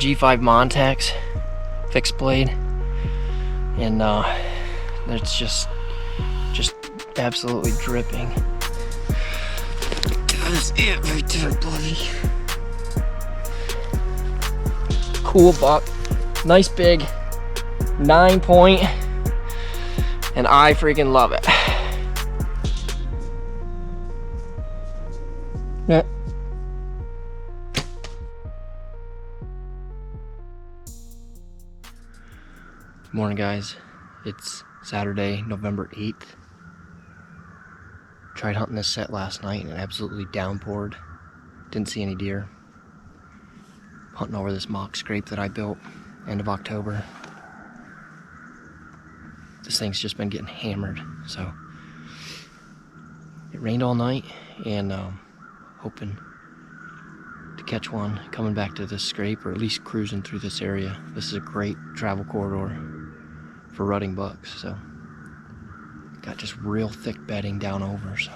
G5 Montex fixed blade, and it's just absolutely dripping. That is it right there, buddy. Cool buck, nice big 9-point, and I freaking love it. Yeah. Morning, guys. It's Saturday, November 8th. Tried hunting this set last night and it absolutely downpoured. Didn't see any deer. Hunting over this mock scrape that I built end of October. This thing's just been getting hammered, so it rained all night, and hoping to catch one coming back to this scrape, or at least cruising through this area. This is a great travel corridor for rutting bucks, so got just real thick bedding down over, so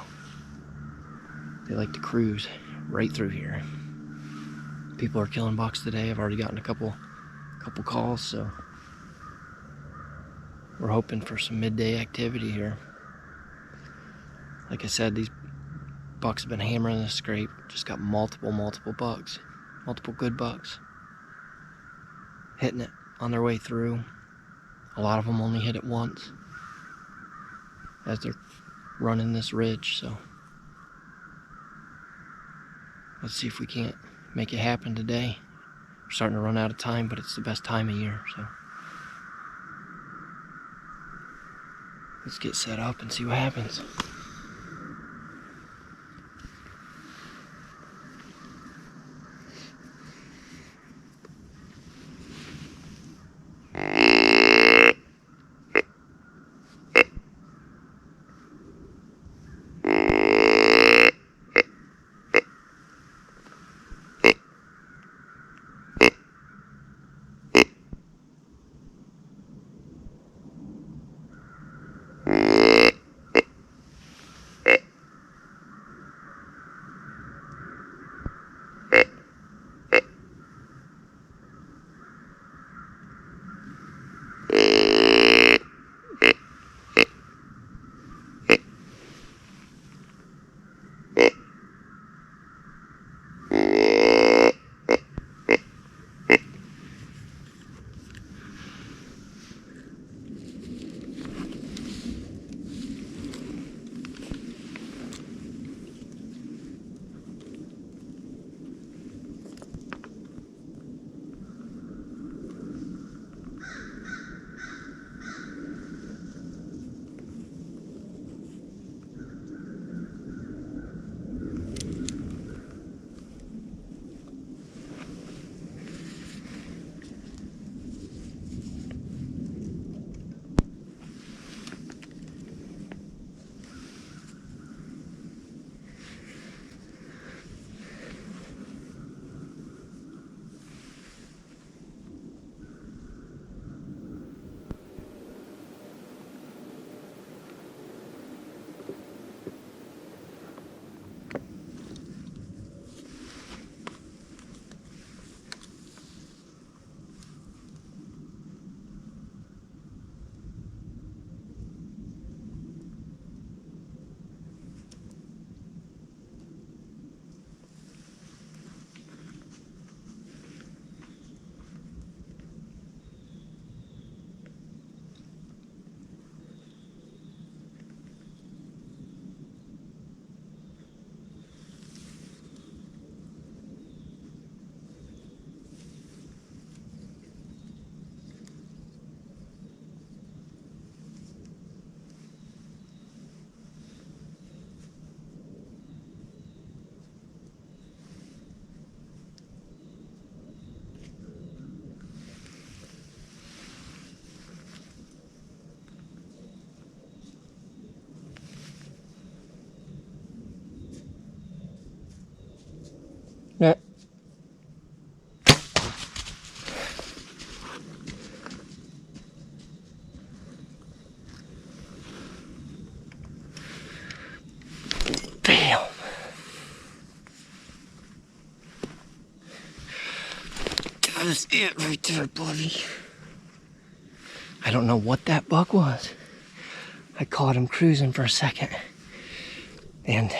they like to cruise right through here. People are killing bucks today. I've already gotten a couple calls, so we're hoping for some midday activity here. Like I said, these bucks have been hammering this scrape. Just got multiple bucks, multiple good bucks hitting it on their way through. A lot of them only hit it once as they're running this ridge, so let's see if we can't make it happen today. We're starting to run out of time, but it's the best time of year, so let's get set up and see what happens. was it right there, buddy. I don't know what that buck was. I caught him cruising for a second. And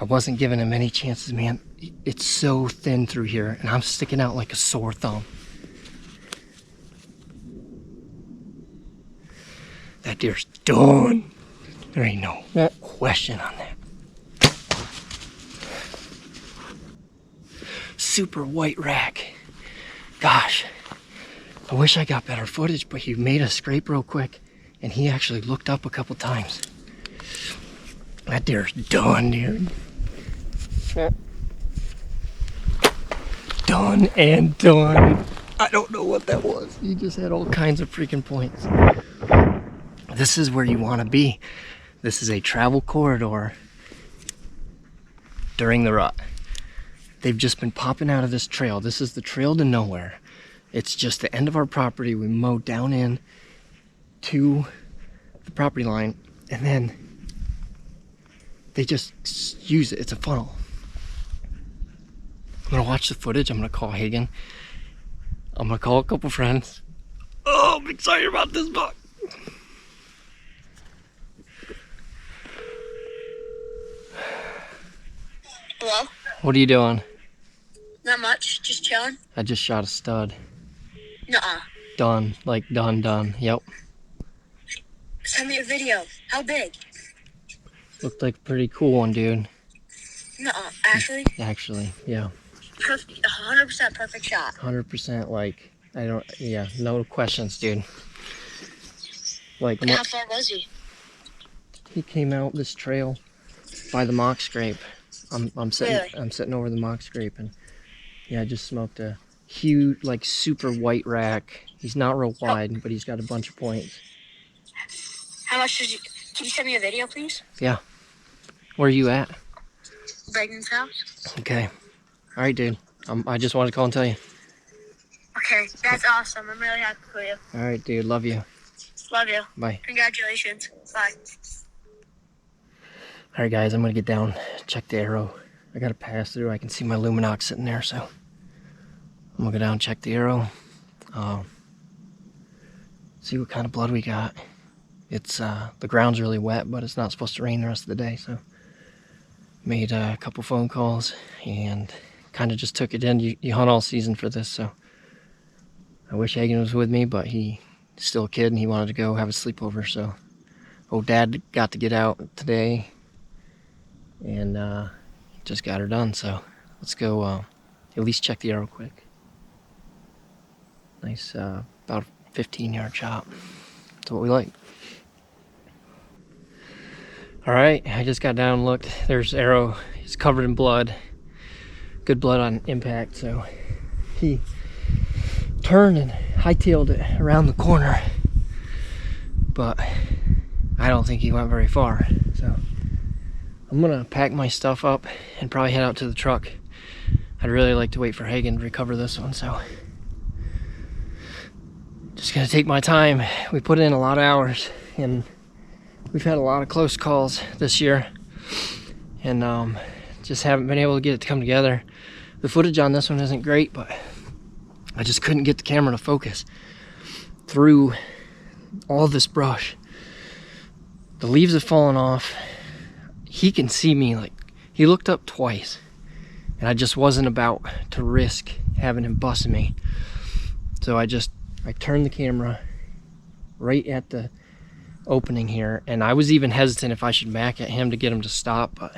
I wasn't giving him any chances, man. It's so thin through here, and I'm sticking out like a sore thumb. That deer's done. There ain't no question on that. Super white rack. Gosh, I wish I got better footage, but he made a scrape real quick, and he actually looked up a couple times. That deer's done, dude. Done and done. I don't know what that was. He just had all kinds of freaking points. This is where you want to be. This is a travel corridor during the rut. They've just been popping out of this trail. This is the trail to nowhere. It's just the end of our property. We mowed down in to the property line, and then they just use it. It's a funnel. I'm gonna watch the footage. I'm gonna call Hagen. I'm gonna call a couple friends. Oh, I'm excited about this buck. Hello? What are you doing? Not much, just chilling. I just shot a stud. Nuh-uh. Done, like done. Yep. Send me a video. How big? Looked like a pretty cool one, dude. Nuh-uh. Actually? Actually, yeah. Perfect, 100% perfect shot. 100% like, yeah, no questions, dude. Like, And how far was he? He came out this trail by the mock scrape. I'm sitting Really? I'm sitting over the mock scrape, and yeah, I just smoked a huge, like, super white rack. He's not real wide, but he's got a bunch of points. How much did you... Can you send me a video, please? Yeah. Where are you at? Braden's house. Okay. All right, dude. I just wanted to call and tell you. Okay, that's awesome. I'm really happy for you. All right, dude. Love you. Love you. Bye. Congratulations. Bye. All right, guys. I'm gonna get down, check the arrow. I got to pass through. I can see my Luminox sitting there, so I'm gonna go down and check the arrow. See what kind of blood we got. It's the ground's really wet, but it's not supposed to rain the rest of the day, so made a couple phone calls and kind of just took it in. You hunt all season for this, so I wish Hagen was with me, but he's still a kid and he wanted to go have a sleepover, so old dad got to get out today and just got her done. So let's go at least check the arrow quick. Nice, about 15-yard chop. That's what we like. All right, I just got down and looked. There's arrow. He's covered in blood. Good blood on impact, so he turned and hightailed it around the corner, but I don't think he went very far. So I'm gonna pack my stuff up and probably head out to the truck. I'd really like to wait for Hagen to recover this one, so just gonna take my time. We put in a lot of hours and we've had a lot of close calls this year, and just haven't been able to get it to come together. The footage on this one isn't great, but I just couldn't get the camera to focus through all this brush. The leaves have fallen off. He can see me. Like, he looked up twice, and I just wasn't about to risk having him busting me. So I turned the camera right at the opening here, and I was even hesitant if I should back at him to get him to stop, but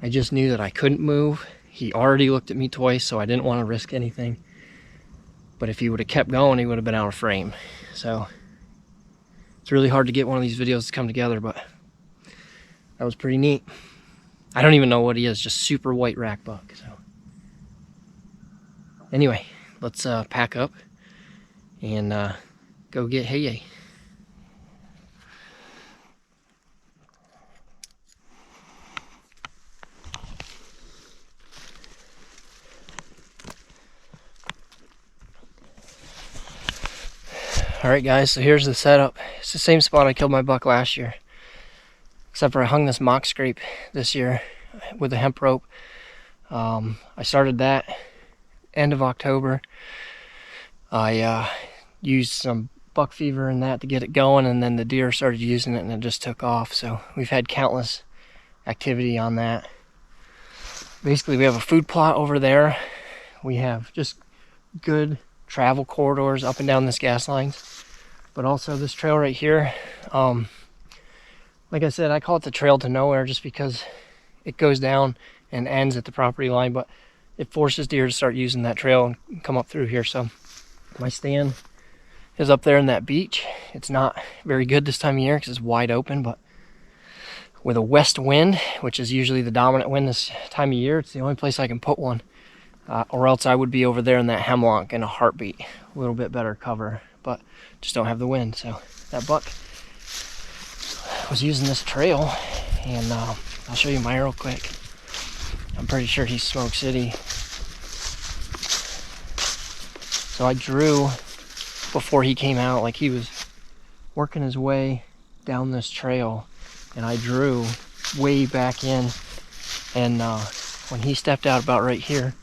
I just knew that I couldn't move. He already looked at me twice, so I didn't want to risk anything. But if he would have kept going, he would have been out of frame. So it's really hard to get one of these videos to come together, but that was pretty neat. I don't even know what he is, just super white rack buck. So anyway, let's pack up and go get Hey. Alright guys, so here's the setup. It's the same spot I killed my buck last year, except for I hung this mock scrape this year with a hemp rope. I started that end of October. I used some buck fever and that to get it going, and then the deer started using it and it just took off. So we've had countless activity on that. Basically, we have a food plot over there. We have just good travel corridors up and down this gas lines, but also this trail right here. Like I said, I call it the trail to nowhere just because it goes down and ends at the property line, but it forces deer to start using that trail and come up through here. So my stand is up there in that beach. It's not very good this time of year because it's wide open, but with a west wind, which is usually the dominant wind this time of year, it's the only place I can put one. Or else I would be over there in that hemlock in a heartbeat. A little bit better cover, but just don't have the wind. So that buck was using this trail, and I'll show you my real quick. I'm pretty sure he's Smoke City. So I drew before he came out, like he was working his way down this trail, and I drew way back in, and when he stepped out about right here,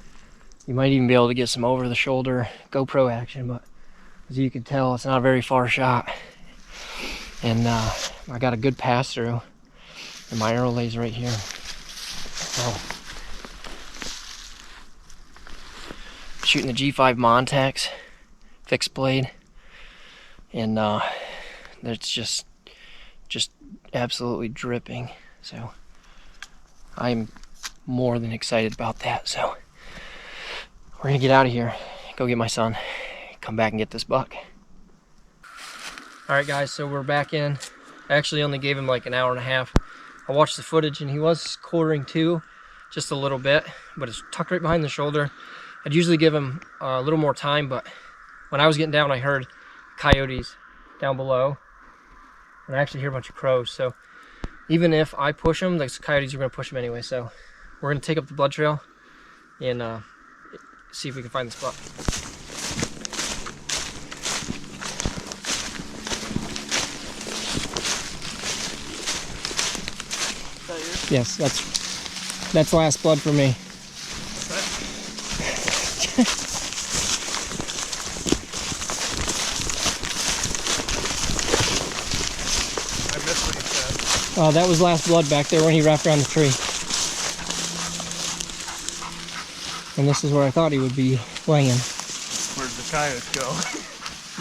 you might even be able to get some over the shoulder GoPro action, but as you can tell, it's not a very far shot. And I got a good pass through, and my arrow lays right here. So shooting the G5 Montex fixed blade, and it's just absolutely dripping. So I'm more than excited about that. So we're gonna get out of here, go get my son, come back and get this buck. All right, guys, so we're back in. I actually only gave him like an hour and a half. I watched the footage and he was quartering too, just a little bit, but it's tucked right behind the shoulder. I'd usually give him a little more time, but when I was getting down, I heard coyotes down below, and I actually hear a bunch of crows. So even if I push him, the coyotes are gonna push him anyway. So we're gonna take up the blood trail and see if we can find this buck. Yes, that's last blood for me. I missed what you said. That was last blood back there when he wrapped around the tree. And this is where I thought he would be laying. Where did the coyotes go?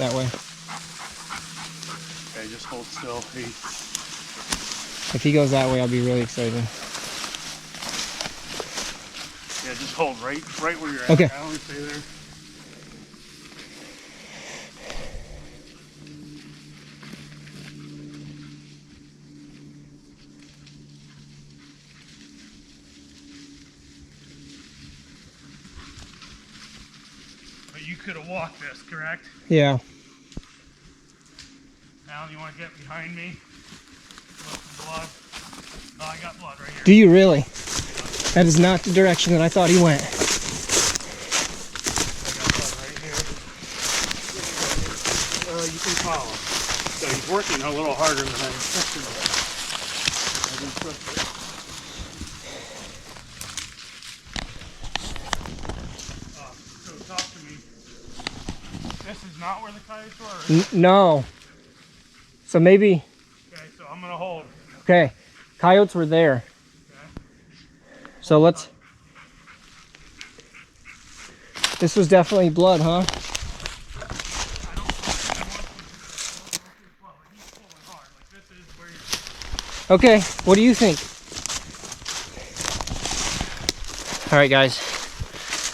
That way. Okay, just hold still. If he goes that way, I'll be really excited. Yeah, just hold right where you're at. Okay. I only stay there. But you could have walked this, correct? Yeah. Now you want to get behind me? Look for blood. Oh, I got blood right here. Do you really? That is not the direction that I thought he went. I got blood right here. You can follow. So he's working a little harder than I expected. So talk to me. This is not where the coyotes were? No. So maybe... Okay, so I'm going to hold. Okay. Coyotes were there. So let's... This was definitely blood, huh? Okay, what do you think? Alright guys,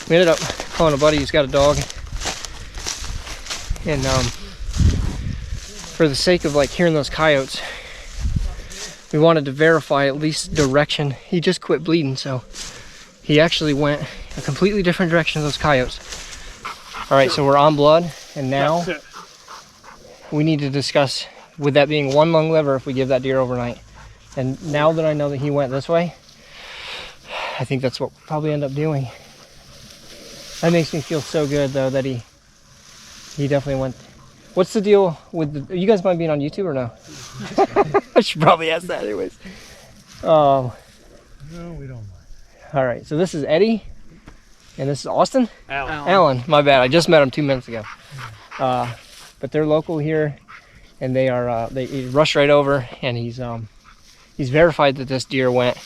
we ended up calling a buddy who's got a dog. And for the sake of like hearing those coyotes, we wanted to verify at least direction. He just quit bleeding, so he actually went a completely different direction of those coyotes. All right, so we're on blood, and now we need to discuss, with that being one lung liver, if we give that deer overnight. And now that I know that he went this way, I think that's what we'll probably end up doing. That makes me feel so good, though, that he definitely went. What's the deal with the, you guys mind being on YouTube or no? I should probably ask that anyways. No, we don't mind. All right, so this is Eddie. And this is Austin? Alan. Alan, my bad. I just met him 2 minutes ago. But they're local here, and they are he rushed right over, and he's verified that this deer went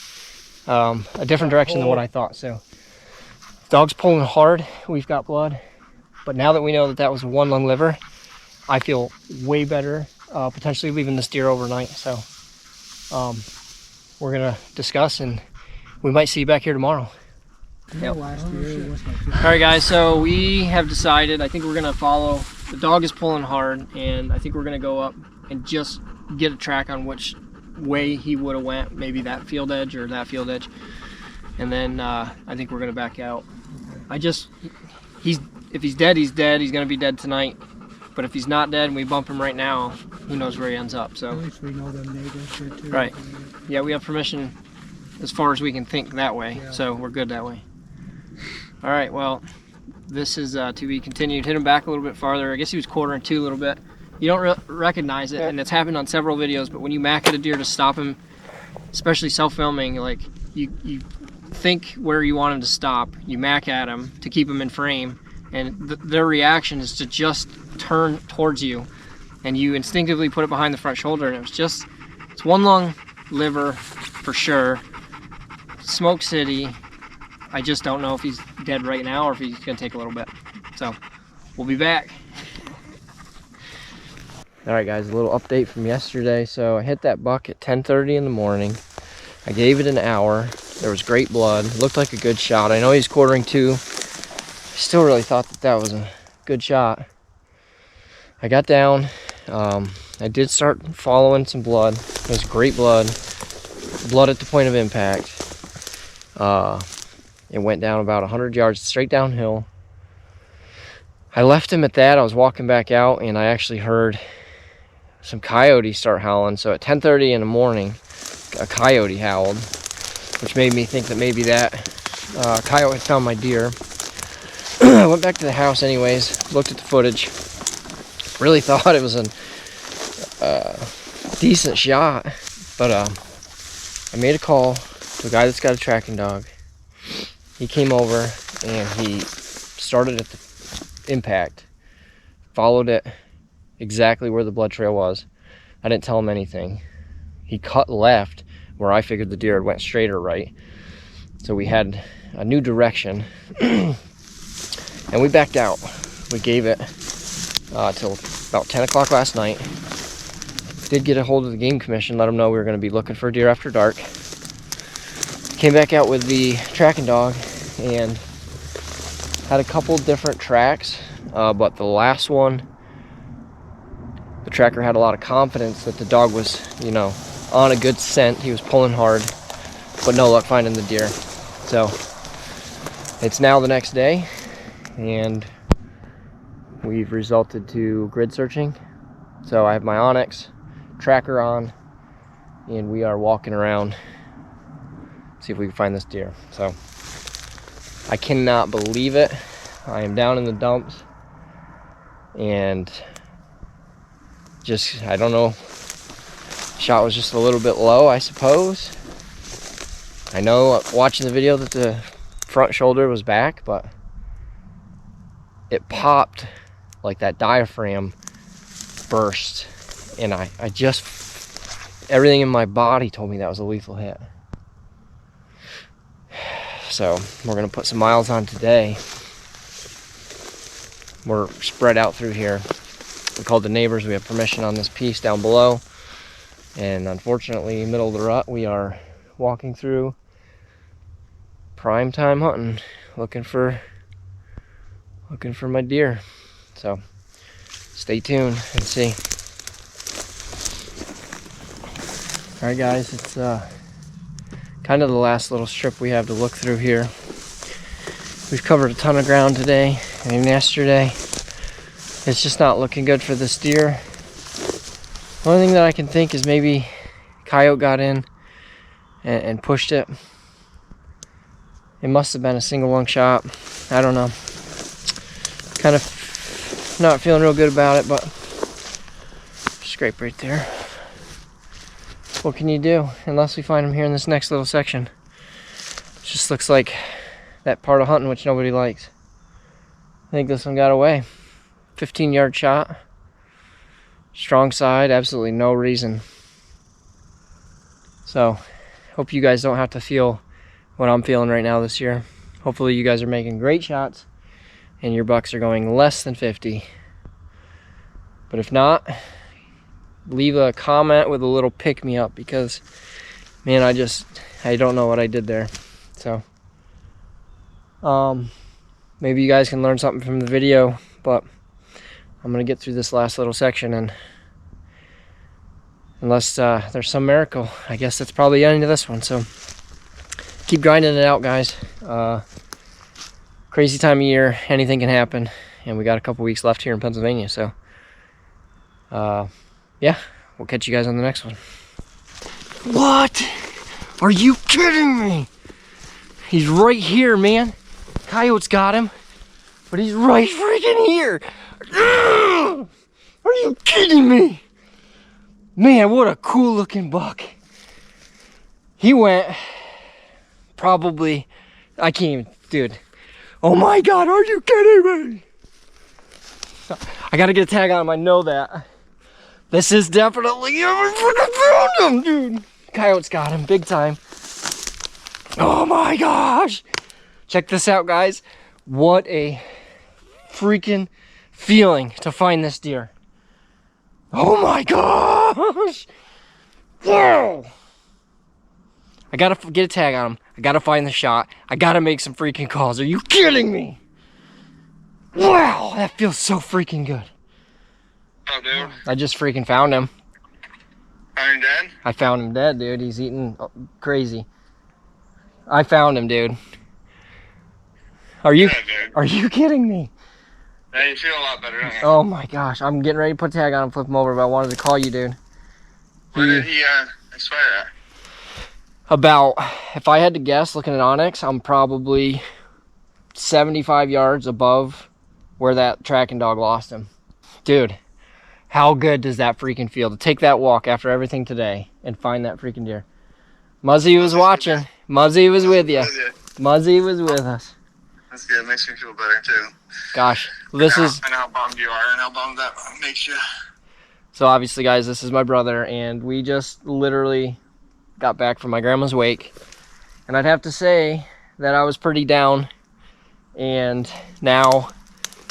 a different direction than what I thought. So dog's pulling hard. We've got blood, but now that we know that that was a 1 lung liver, I feel way better potentially leaving this deer overnight. So we're gonna discuss, and we might see you back here tomorrow. Yep. All right, guys, so we have decided, I think we're gonna follow, the dog is pulling hard, and I think we're gonna go up and just get a track on which way he would have went, maybe that field edge or that field edge, and then I think we're gonna back out. If he's dead, he's dead. He's gonna be dead tonight. But if he's not dead and we bump him right now, who knows where he ends up. So at least we know them neighbors here too. Right. Yeah, we have permission as far as we can think that way. Yeah. So we're good that way. All right, well, this is to be continued. Hit him back a little bit farther. I guess he was quartering two a little bit. You don't recognize it, and it's happened on several videos, but when you mac at a deer to stop him, especially self-filming, like you think where you want him to stop, you mac at him to keep him in frame, and their reaction is to just turn towards you, and you instinctively put it behind the front shoulder, and it's 1 lung liver for sure. Smoke City. I just don't know if he's dead right now or if he's gonna take a little bit. So we'll be back. All right, guys, a little update from yesterday. So I hit that buck at 10:30 in the morning. I gave it an hour. There was great blood. It looked like a good shot. I know he's quartering two. I still really thought that was a good shot. I got down. I did start following some blood. It was great blood. Blood at the point of impact. It went down about 100 yards straight downhill. I left him at that. I was walking back out, and I actually heard some coyotes start howling. So at 10:30 in the morning, a coyote howled, which made me think that maybe that coyote had found my deer. I went back to the house anyways, looked at the footage, really thought it was a decent shot, but I made a call to a guy that's got a tracking dog. He came over and he started at the impact, followed it exactly where the blood trail was. I didn't tell him anything. He cut left where I figured the deer had went straight or right. So we had a new direction and we backed out. We gave it till about 10 o'clock last night. Did get a hold of the Game Commission, let them know we were going to be looking for deer after dark. Came back out with the tracking dog and had a couple different tracks, but the last one, the tracker had a lot of confidence that the dog was, on a good scent. He was pulling hard, but no luck finding the deer. So it's now the next day, and we've resulted to grid searching. So I have my Onyx tracker on, and we are walking around, see if we can find this deer. So I cannot believe it. I am down in the dumps, and I don't know, shot was just a little bit low, I suppose. I know watching the video that the front shoulder was back, but it popped like that diaphragm burst, and I just, everything in my body told me that was a lethal hit. So we're gonna put some miles on today. We're spread out through here. We called the neighbors. We have permission on this piece down below, and unfortunately, middle of the rut, we are walking through prime time hunting, looking for my deer. So stay tuned and see. All right, guys, it's kind of the last little strip we have to look through here. We've covered a ton of ground today and yesterday. It's just not looking good for this deer. The only thing that I can think is maybe coyote got in and pushed it. It must have been a single lung shot. I don't know. Kind of not feeling real good about it, but scrape right there. What can you do unless we find him here in this next little section? It just looks like that part of hunting which nobody likes. I think this one got away. 15-yard shot. Strong side, absolutely no reason. So, hope you guys don't have to feel what I'm feeling right now this year. Hopefully you guys are making great shots and your bucks are going less than 50. But if not, leave a comment with a little pick me up, because man, I don't know what I did there. So maybe you guys can learn something from the video, but I'm gonna get through this last little section, and unless there's some miracle, I guess that's probably the end of this one. So keep grinding it out, guys. Crazy time of year, anything can happen, and we got a couple weeks left here in Pennsylvania. So yeah, we'll catch you guys on the next one. What? Are you kidding me? He's right here, man. Coyote's got him, but he's right freaking here. Ugh! Are you kidding me? Man, what a cool looking buck. He went probably, I can't even, dude. Oh my God, are you kidding me? I gotta get a tag on him, I know that. This is definitely, I found him, dude. Coyote's got him, big time. Oh my gosh. Check this out, guys. What a freaking feeling to find this deer. Oh my gosh. Whoa. I gotta get a tag on him. I gotta find the shot. I gotta make some freaking calls. Are you kidding me? Wow, that feels so freaking good. Oh, dude. I just freaking found him. Found him dead? I found him dead, dude. He's eating crazy. I found him, dude. Are you kidding me? Yeah, you feel a lot better, don't you? Oh my gosh, I'm getting ready to put a tag on him, flip him over, but I wanted to call you, dude. Where did he expire at? About, if I had to guess, looking at Onyx, I'm probably 75 yards above where that tracking dog lost him. Dude, how good does that freaking feel to take that walk after everything today and find that freaking deer? Muzzy was watching. Muzzy was with you. Muzzy was with us. That's good. It makes me feel better, too. Gosh, this is... I know how bummed you are and how bummed that makes you. So obviously, guys, this is my brother, and we just literally got back from my grandma's wake. And I'd have to say that I was pretty down. And now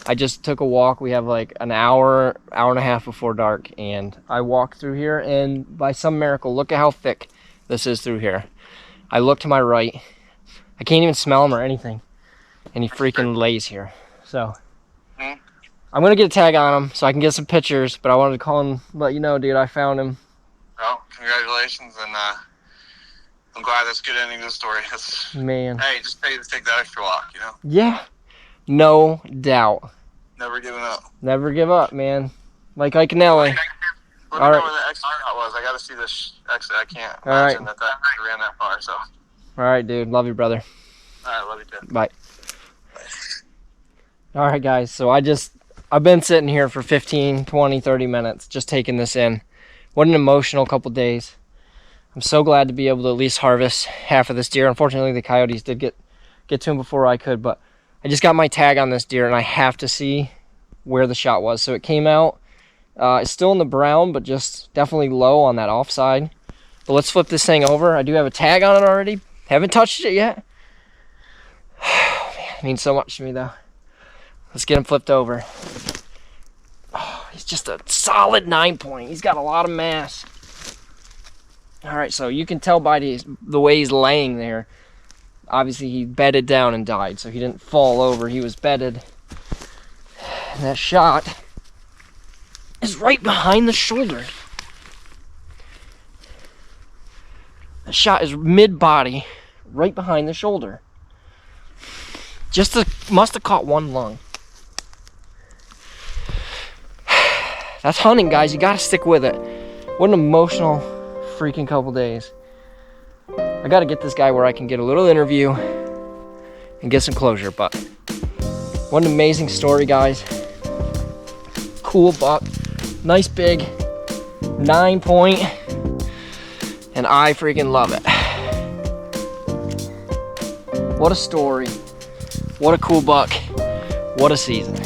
I just took a walk. We have like an hour and a half before dark. And I walked through here, and by some miracle, look at how thick this is through here. I look to my right. I can't even smell him or anything. And he freaking lays here. So I'm going to get a tag on him so I can get some pictures. But I wanted to call and let you know, dude, I found him. Well, congratulations. And I'm glad that's a good ending to the story. That's, man. Hey, just pay to take that extra walk, you know? Yeah. No doubt. Never giving up. Never give up, man. Like Iconelli. Let me know All right. where the exit was. I got to see this exit. I can't All right. imagine that ran that far. So. All right, dude. Love you, brother. All right, love you too. Bye. All right, guys. So I've been sitting here for 15, 20, 30 minutes just taking this in. What an emotional couple days. I'm so glad to be able to at least harvest half of this deer. Unfortunately, the coyotes did get to him before I could, but I just got my tag on this deer, and I have to see where the shot was. So it came out. It's still in the brown, but just definitely low on that offside. But let's flip this thing over. I do have a tag on it already. Haven't touched it yet. Man, it means so much to me, though. Let's get him flipped over. Oh, he's just a solid 9-point. He's got a lot of mass. All right, so you can tell by the way he's laying there. Obviously, he bedded down and died, so he didn't fall over. He was bedded. And that shot is right behind the shoulder. That shot is mid-body, right behind the shoulder. Must have caught one lung. That's hunting, guys. You gotta stick with it. What an emotional freaking couple days. I gotta get this guy where I can get a little interview and get some closure, but what an amazing story, guys. Cool buck. Nice big 9-point. And I freaking love it. What a story. What a cool buck. What a season.